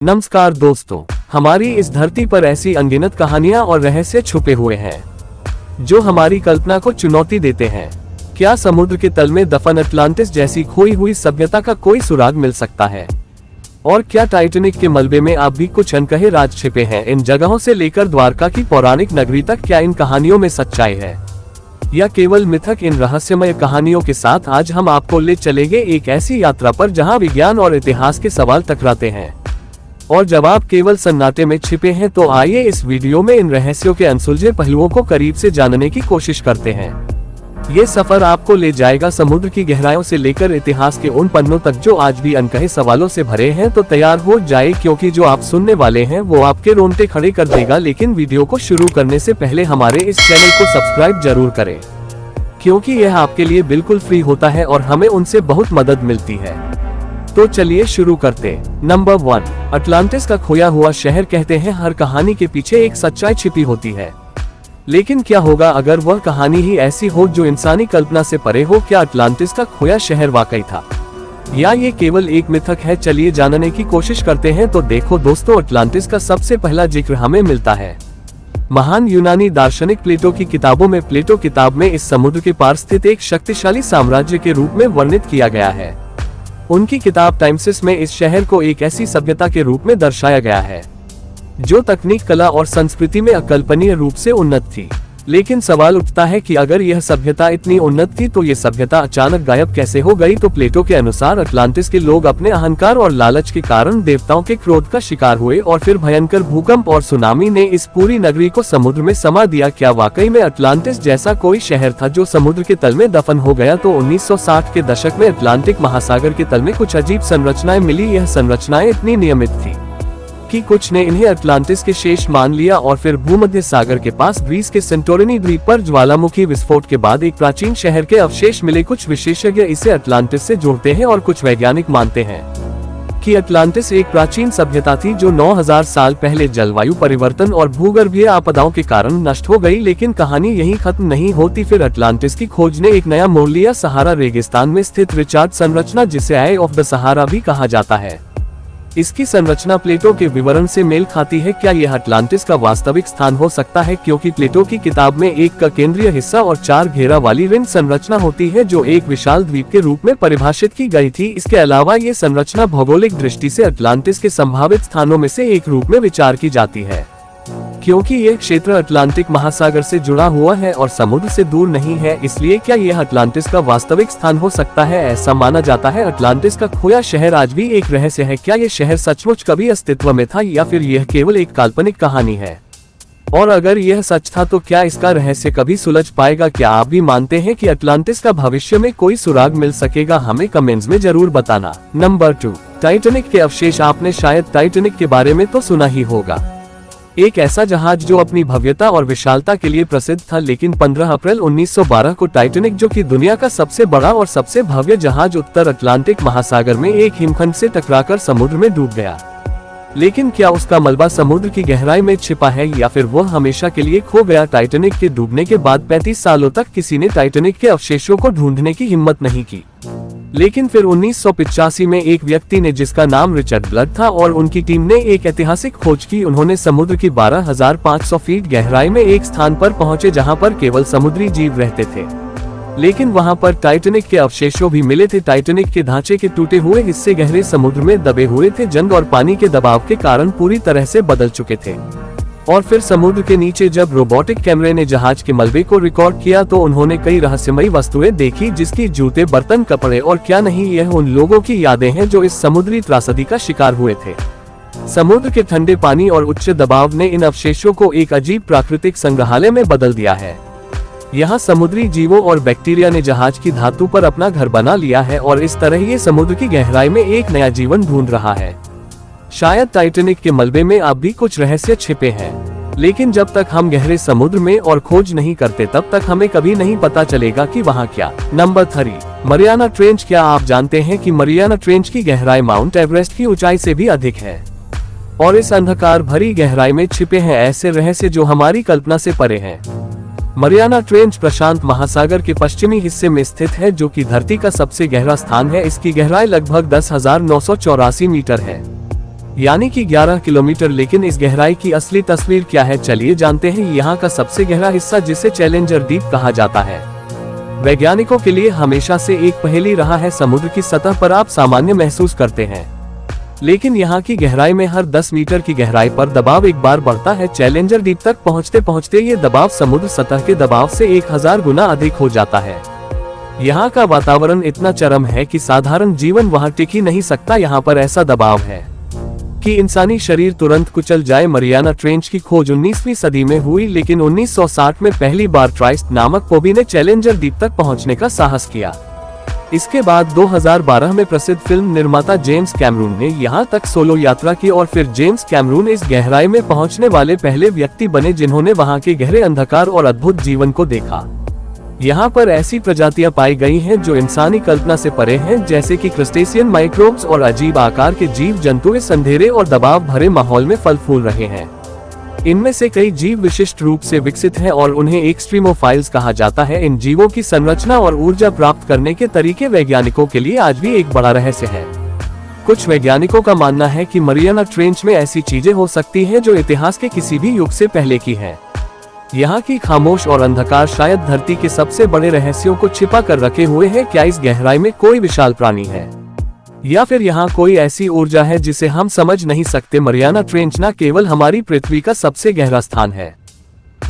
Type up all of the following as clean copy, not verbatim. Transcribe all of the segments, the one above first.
नमस्कार दोस्तों, हमारी इस धरती पर ऐसी अनगिनत कहानियां और रहस्य छुपे हुए हैं जो हमारी कल्पना को चुनौती देते हैं। क्या समुद्र के तल में दफन अटलांटिस जैसी खोई हुई सभ्यता का कोई सुराग मिल सकता है? और क्या टाइटैनिक के मलबे में अब भी कुछ अनकहे राज छिपे हैं? इन जगहों से लेकर द्वारका की पौराणिक नगरी तक, क्या इन कहानियों में सच्चाई है या केवल मिथक? इन रहस्यमय कहानियों के साथ आज हम आपको ले चलेंगे एक ऐसी यात्रा पर जहां विज्ञान और इतिहास के सवाल टकराते हैं और जवाब केवल सन्नाटे में छिपे हैं। तो आइए इस वीडियो में इन रहस्यों के अनसुलझे पहलुओं को करीब से जानने की कोशिश करते हैं। ये सफर आपको ले जाएगा समुद्र की गहराइयों से लेकर इतिहास के उन पन्नों तक जो आज भी अनकहे सवालों से भरे हैं। तो तैयार हो जाए, क्योंकि जो आप सुनने वाले हैं वो आपके रोंगटे खड़े कर देगा। लेकिन वीडियो को शुरू करने से पहले हमारे इस चैनल को सब्सक्राइब जरूर करें, क्योंकि यह आपके लिए बिल्कुल फ्री होता है और हमें उनसे बहुत मदद मिलती है। तो चलिए शुरू करते। नंबर 1, अटलांटिस का खोया हुआ शहर। कहते हैं हर कहानी के पीछे एक सच्चाई छिपी होती है, लेकिन क्या होगा अगर वह कहानी ही ऐसी हो जो इंसानी कल्पना से परे हो? क्या अटलांटिस का खोया शहर वाकई था या ये केवल एक मिथक है? चलिए जानने की कोशिश करते हैं। तो देखो दोस्तों, अटलांटिस का सबसे पहला जिक्र हमें मिलता है महान यूनानी दार्शनिक प्लेटो की किताबों में। प्लेटो किताब में इस समुद्र के पार स्थित एक शक्तिशाली साम्राज्य के रूप में वर्णित किया गया है। उनकी किताब टाइम्सिस में इस शहर को एक ऐसी सभ्यता के रूप में दर्शाया गया है जो तकनीक, कला और संस्कृति में अकल्पनीय रूप से उन्नत थी। लेकिन सवाल उठता है कि अगर यह सभ्यता इतनी उन्नत थी तो ये सभ्यता अचानक गायब कैसे हो गई? तो प्लेटो के अनुसार अटलांटिस के लोग अपने अहंकार और लालच के कारण देवताओं के क्रोध का शिकार हुए और फिर भयंकर भूकंप और सुनामी ने इस पूरी नगरी को समुद्र में समा दिया। क्या वाकई में अटलांटिस जैसा कोई शहर था जो समुद्र के तल में दफन हो गया? तो 1960 के दशक में अटलांटिक महासागर के तल में कुछ अजीब संरचनाएं मिली। यह संरचनाएं इतनी नियमित थी कि कुछ ने इन्हें अटलांटिस के शेष मान लिया और फिर भूमध्य सागर के पास ग्रीस के सेंटोरिनी द्वीप पर ज्वालामुखी विस्फोट के बाद एक प्राचीन शहर के अवशेष मिले। कुछ विशेषज्ञ इसे अटलांटिस से जोड़ते हैं और कुछ वैज्ञानिक मानते हैं कि अटलांटिस एक प्राचीन सभ्यता थी जो 9000 साल पहले जलवायु परिवर्तन और भूगर्भीय आपदाओं के कारण नष्ट हो गई। लेकिन कहानी यहीं खत्म नहीं होती। फिर अटलांटिस की खोज ने एक नया मोड़ लिया। सहारा रेगिस्तान में स्थित रिचार्ड संरचना, जिसे आई ऑफ द सहारा भी कहा जाता है, इसकी संरचना प्लेटो के विवरण से मेल खाती है। क्या यह अटलांटिस का वास्तविक स्थान हो सकता है? क्योंकि प्लेटो की किताब में एक का केंद्रीय हिस्सा और 4 घेरा वाली रिंग संरचना होती है जो एक विशाल द्वीप के रूप में परिभाषित की गई थी। इसके अलावा ये संरचना भौगोलिक दृष्टि से अटलांटिस के संभावित स्थानों में से एक रूप में विचार की जाती है, क्योंकि यह क्षेत्र अटलांटिक महासागर से जुड़ा हुआ है और समुद्र से दूर नहीं है। इसलिए क्या यह अटलांटिस का वास्तविक स्थान हो सकता है? ऐसा माना जाता है। अटलांटिस का खोया शहर आज भी एक रहस्य है। क्या यह शहर सचमुच कभी अस्तित्व में था या फिर यह केवल एक काल्पनिक कहानी है? और अगर यह सच था तो क्या इसका रहस्य कभी सुलझ पाएगा? क्या आप भी मानते हैं कि अटलांटिस का भविष्य में कोई सुराग मिल सकेगा? हमें कमेंट्स में जरूर बताना। नंबर 2, टाइटैनिक के अवशेष। आपने शायद टाइटैनिक के बारे में तो सुना ही होगा, एक ऐसा जहाज जो अपनी भव्यता और विशालता के लिए प्रसिद्ध था। लेकिन 15 अप्रैल 1912 को टाइटैनिक, जो कि दुनिया का सबसे बड़ा और सबसे भव्य जहाज, उत्तर अटलांटिक महासागर में एक हिमखंड से टकराकर समुद्र में डूब गया। लेकिन क्या उसका मलबा समुद्र की गहराई में छिपा है या फिर वह हमेशा के लिए खो गया? टाइटैनिक के डूबने के बाद 35 सालों तक किसी ने टाइटैनिक के अवशेषों को ढूंढने की हिम्मत नहीं की। लेकिन फिर 1985 में एक व्यक्ति ने, जिसका नाम रिचर्ड ब्लड था, और उनकी टीम ने एक ऐतिहासिक खोज की। उन्होंने समुद्र की 12,500 फीट गहराई में एक स्थान पर पहुंचे जहां पर केवल समुद्री जीव रहते थे। लेकिन वहां पर टाइटैनिक के अवशेषों भी मिले थे। टाइटैनिक के ढांचे के टूटे हुए हिस्से गहरे समुद्र में दबे हुए थे। जंग और पानी के दबाव के कारण पूरी तरह से बदल चुके थे। और फिर समुद्र के नीचे जब रोबोटिक कैमरे ने जहाज के मलबे को रिकॉर्ड किया तो उन्होंने कई रहस्यमयी वस्तुएं देखी, जिसकी जूते, बर्तन, कपड़े और क्या नहीं, यह उन लोगों की यादें हैं जो इस समुद्री त्रासदी का शिकार हुए थे। समुद्र के ठंडे पानी और उच्च दबाव ने इन अवशेषों को एक अजीब प्राकृतिक संग्रहालय में बदल दिया है। यहाँ समुद्री जीवों और बैक्टीरिया ने जहाज की धातु पर अपना घर बना लिया है और इस तरह ये समुद्र की गहराई में एक नया जीवन ढूंढ रहा है। शायद टाइटैनिक के मलबे में अब भी कुछ रहस्य छिपे हैं, लेकिन जब तक हम गहरे समुद्र में और खोज नहीं करते तब तक हमें कभी नहीं पता चलेगा कि वहाँ क्या। Number 3, Mariana trench. क्या आप जानते हैं कि मरियाना ट्रेंच की गहराई माउंट एवरेस्ट की ऊंचाई से भी अधिक है? और इस अंधकार भरी गहराई में छिपे हैं ऐसे रहस्य जो हमारी कल्पना से परे हैं। मरियाना ट्रेंच प्रशांत महासागर के पश्चिमी हिस्से में स्थित है, जो कि धरती का सबसे गहरा स्थान है। इसकी गहराई लगभग 10,984 मीटर है। यानी कि 11 किलोमीटर। लेकिन इस गहराई की असली तस्वीर क्या है, चलिए जानते हैं। यहाँ का सबसे गहरा हिस्सा, जिसे चैलेंजर डीप कहा जाता है, वैज्ञानिकों के लिए हमेशा से एक पहेली रहा है। समुद्र की सतह पर आप सामान्य महसूस करते हैं, लेकिन यहाँ की गहराई में हर 10 मीटर की गहराई पर दबाव एक बार बढ़ता है। चैलेंजर डीप तक पहुँचते पहुँचते ये दबाव समुद्र सतह के दबाव से 1000 गुना अधिक हो जाता है। यहाँ का वातावरण इतना चरम है कि साधारण जीवन वहाँ टिक ही नहीं सकता। यहाँ पर ऐसा दबाव है कि इंसानी शरीर तुरंत कुचल जाए। मरियाना ट्रेंच की खोज 19वीं सदी में हुई, लेकिन 1960 में पहली बार ट्राइस्ट नामक पोबी ने चैलेंजर डीप तक पहुंचने का साहस किया। इसके बाद 2012 में प्रसिद्ध फिल्म निर्माता जेम्स कैमरून ने यहां तक सोलो यात्रा की और फिर जेम्स कैमरून इस गहराई में पहुंचने वाले पहले व्यक्ति बने जिन्होंने वहां के गहरे अंधकार और अद्भुत जीवन को देखा। यहाँ पर ऐसी प्रजातियां पाई गई हैं जो इंसानी कल्पना से परे हैं, जैसे कि क्रस्टेशियन, माइक्रोब्स और अजीब आकार के जीव जंतु इस अंधेरे और दबाव भरे माहौल में फल फूल रहे हैं। इनमें से कई जीव विशिष्ट रूप से विकसित हैं और उन्हें एक्सट्रीमोफाइल्स कहा जाता है। इन जीवों की संरचना और ऊर्जा प्राप्त करने के तरीके वैज्ञानिकों के लिए आज भी एक बड़ा रहस्य है। कुछ वैज्ञानिकों का मानना है कि मरियाना ट्रेंच में ऐसी चीजें हो सकती हैं जो इतिहास के किसी भी युग से पहले की हैं। यहाँ की खामोश और अंधकार शायद धरती के सबसे बड़े रहस्यों को छिपा कर रखे हुए है। क्या इस गहराई में कोई विशाल प्राणी है, या फिर यहाँ कोई ऐसी ऊर्जा है जिसे हम समझ नहीं सकते? मरियाना ट्रेंच न केवल हमारी पृथ्वी का सबसे गहरा स्थान है,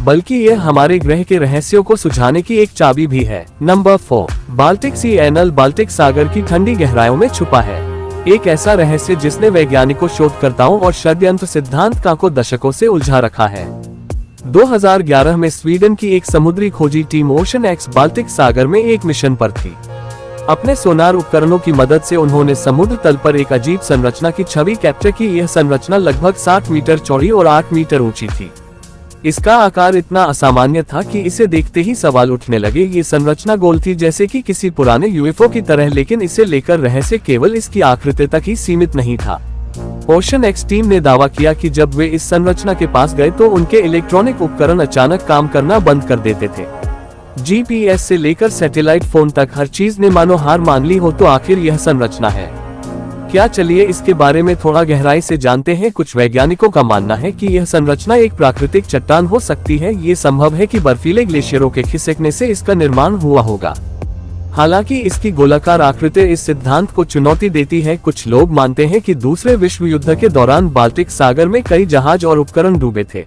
बल्कि यह हमारे ग्रह के रहस्यों को सुझाने की एक चाबी भी है। नंबर 4, बाल्टिक सी एनल बाल्टिक सागर की ठंडी गहराइयों में छुपा है एक ऐसा रहस्य जिसने वैज्ञानिकों, शोधकर्ताओं और षड्यंत्र सिद्धांतकारों को दशकों से उलझा रखा है। 2011 में स्वीडन की एक समुद्री खोजी टीम ओशन एक्स बाल्टिक सागर में एक मिशन पर थी। अपने सोनार उपकरणों की मदद से उन्होंने समुद्र तल पर एक अजीब संरचना की छवि कैप्चर की। यह संरचना लगभग 60 मीटर चौड़ी और 8 मीटर ऊंची थी। इसका आकार इतना असामान्य था कि इसे देखते ही सवाल उठने लगे। ये संरचना गोल थी, जैसे कि किसी पुराने यूएफओ की तरह, लेकिन इसे लेकर रहस्य केवल इसकी आकृति तक ही सीमित नहीं था। ओशन एक्स टीम ने दावा किया कि जब वे इस संरचना के पास गए तो उनके इलेक्ट्रॉनिक उपकरण अचानक काम करना बंद कर देते थे। जीपीएस से लेकर सैटेलाइट फोन तक हर चीज ने मानो हार मान ली हो। तो आखिर यह संरचना है क्या? चलिए इसके बारे में थोड़ा गहराई से जानते हैं। कुछ वैज्ञानिकों का मानना है कि यह संरचना एक प्राकृतिक चट्टान हो सकती है। ये संभव है कि बर्फीले ग्लेशियरों के खिसकने से इसका निर्माण हुआ होगा। हालांकि इसकी गोलाकार आकृति इस सिद्धांत को चुनौती देती है। कुछ लोग मानते हैं कि दूसरे विश्व युद्ध के दौरान बाल्टिक सागर में कई जहाज और उपकरण डूबे थे,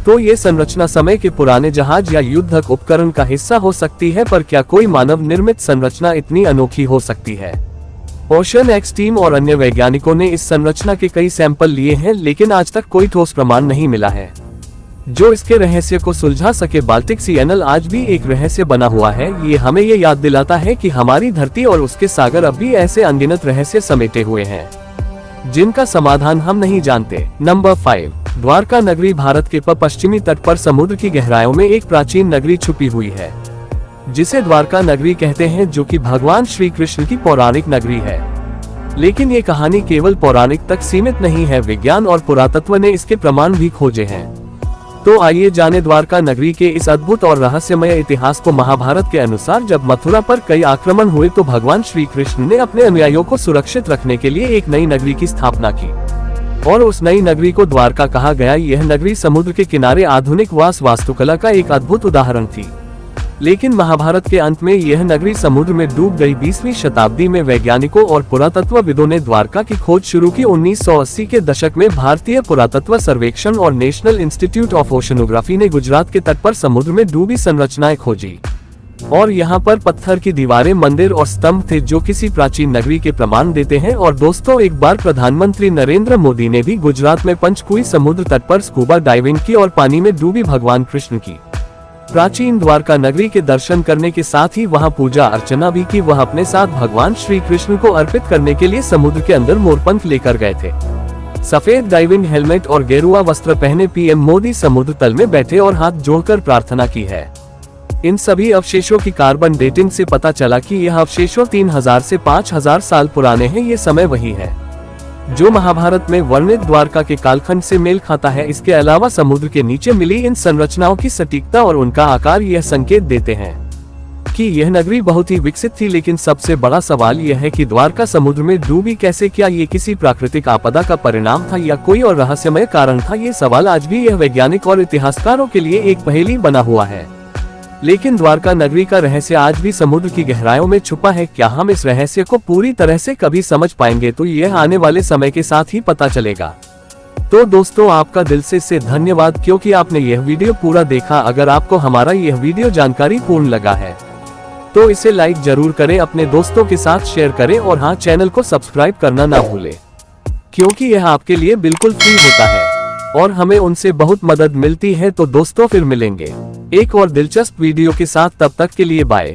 तो ये संरचना समय के पुराने जहाज या युद्धक उपकरण का हिस्सा हो सकती है। पर क्या कोई मानव निर्मित संरचना इतनी अनोखी हो सकती है? ओशन एक्स टीम और अन्य वैज्ञानिकों ने इस संरचना के कई सैंपल लिए हैं, लेकिन आज तक कोई ठोस प्रमाण नहीं मिला है जो इसके रहस्य को सुलझा सके। बाल्टिक सी एनल आज भी एक रहस्य बना हुआ है। ये हमें ये याद दिलाता है कि हमारी धरती और उसके सागर अब भी ऐसे अनगिनत रहस्य समेटे हुए हैं जिनका समाधान हम नहीं जानते। नंबर 5, द्वारका नगरी। भारत के पश्चिमी तट पर समुद्र की गहराइयों में एक प्राचीन नगरी छुपी हुई है जिसे द्वारका नगरी कहते हैं, जो कि भगवान श्री कृष्ण की पौराणिक नगरी है। लेकिन ये कहानी केवल पौराणिक तक सीमित नहीं है। विज्ञान और पुरातत्व ने इसके प्रमाण भी खोजे हैं। तो आइए जाने द्वारका नगरी के इस अद्भुत और रहस्यमय इतिहास को। महाभारत के अनुसार जब मथुरा पर कई आक्रमण हुए तो भगवान श्री कृष्ण ने अपने अनुयायियों को सुरक्षित रखने के लिए एक नई नगरी की स्थापना की और उस नई नगरी को द्वारका कहा गया। यह नगरी समुद्र के किनारे आधुनिक वास्तुकला का एक अद्भुत उदाहरण थी। लेकिन महाभारत के अंत में यह नगरी समुद्र में डूब गई। 20वीं शताब्दी में वैज्ञानिकों और पुरातत्वविदों ने द्वारका की खोज शुरू की। 1980 के दशक में भारतीय पुरातत्व सर्वेक्षण और नेशनल इंस्टीट्यूट ऑफ ओशनोग्राफी ने गुजरात के तट पर समुद्र में डूबी संरचनाएं खोजी और यहाँ पर पत्थर की दीवारें, मंदिर और स्तंभ थे जो किसी प्राचीन नगरी के प्रमाण देते हैं। और दोस्तों, एक बार प्रधानमंत्री नरेंद्र मोदी ने भी गुजरात में पंचकुई समुद्र तट पर स्कूबा डाइविंग की और पानी में डूबी भगवान कृष्ण की प्राचीन द्वारका नगरी के दर्शन करने के साथ ही वहां पूजा अर्चना भी की। वह अपने साथ भगवान श्री कृष्ण को अर्पित करने के लिए समुद्र के अंदर मोरपंख लेकर गए थे। सफेद डाइविंग हेलमेट और गेरुआ वस्त्र पहने पीएम मोदी समुद्र तल में बैठे और हाथ जोड़कर प्रार्थना की है। इन सभी अवशेषों की कार्बन डेटिंग से पता चला कि यह अवशेषों 3000 से 5000 साल पुराने हैं। ये समय वही है जो महाभारत में वर्णित द्वारका के कालखंड से मेल खाता है। इसके अलावा समुद्र के नीचे मिली इन संरचनाओं की सटीकता और उनका आकार यह संकेत देते हैं कि यह नगरी बहुत ही विकसित थी, लेकिन सबसे बड़ा सवाल यह है कि द्वारका समुद्र में डूबी कैसे। क्या ये किसी प्राकृतिक आपदा का परिणाम था या कोई और रहस्यमय कारण था? ये सवाल आज भी यह वैज्ञानिक और इतिहासकारों के लिए एक पहेली बना हुआ है। लेकिन द्वारका नगरी का रहस्य आज भी समुद्र की गहराइयों में छुपा है। क्या हम इस रहस्य को पूरी तरह से कभी समझ पाएंगे? तो यह आने वाले समय के साथ ही पता चलेगा। तो दोस्तों, आपका दिल से धन्यवाद, क्योंकि आपने यह वीडियो पूरा देखा। अगर आपको हमारा यह वीडियो जानकारी पूर्ण लगा है तो इसे लाइक जरूर करें, अपने दोस्तों के साथ शेयर करें और हाँ, चैनल को सब्सक्राइब करना ना भूलें, क्योंकि यह आपके लिए बिल्कुल फ्री होता है और हमें उनसे बहुत मदद मिलती है। तो दोस्तों, फिर मिलेंगे एक और दिलचस्प वीडियो के साथ। तब तक के लिए बाय।